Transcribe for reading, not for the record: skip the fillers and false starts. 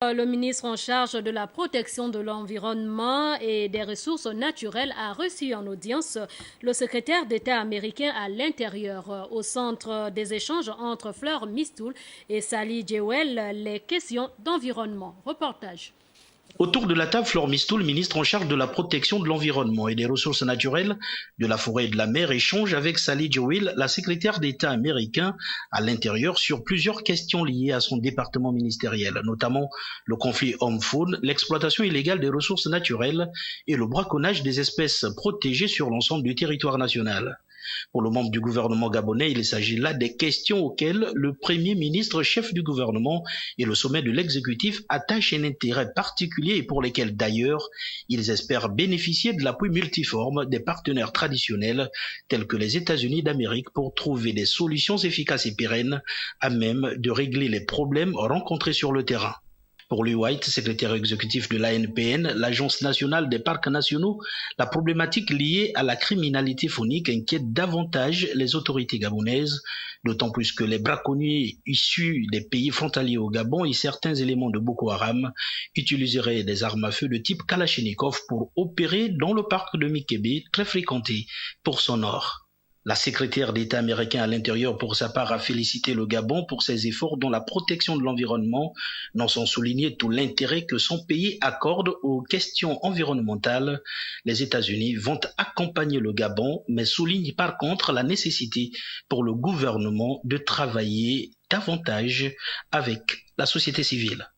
Le ministre en charge de la protection de l'environnement et des ressources naturelles a reçu en audience le secrétaire d'État américain à l'intérieur. Au centre des échanges entre Fleur Mistoul et Sally Jewell, les questions d'environnement. Reportage. Autour de la table, Fleur Mistoul, ministre en charge de la protection de l'environnement et des ressources naturelles, de la forêt et de la mer, échange avec Sally Jewell, la secrétaire d'État américain à l'intérieur, sur plusieurs questions liées à son département ministériel, notamment le conflit homme-faune, l'exploitation illégale des ressources naturelles et le braconnage des espèces protégées sur l'ensemble du territoire national. Pour le membre du gouvernement gabonais, il s'agit là des questions auxquelles le Premier ministre, chef du gouvernement et le sommet de l'exécutif attachent un intérêt particulier et pour lesquels d'ailleurs ils espèrent bénéficier de l'appui multiforme des partenaires traditionnels tels que les États-Unis d'Amérique pour trouver des solutions efficaces et pérennes à même de régler les problèmes rencontrés sur le terrain. Pour Louis White, secrétaire exécutif de l'ANPN, l'Agence nationale des parcs nationaux, la problématique liée à la criminalité faunique inquiète davantage les autorités gabonaises, d'autant plus que les braconniers issus des pays frontaliers au Gabon et certains éléments de Boko Haram utiliseraient des armes à feu de type Kalachnikov pour opérer dans le parc de Mikebe, très fréquenté pour son or. La secrétaire d'État américain à l'intérieur, pour sa part, a félicité le Gabon pour ses efforts dans la protection de l'environnement, non sans souligner tout l'intérêt que son pays accorde aux questions environnementales. Les États-Unis vont accompagner le Gabon, mais soulignent par contre la nécessité pour le gouvernement de travailler davantage avec la société civile.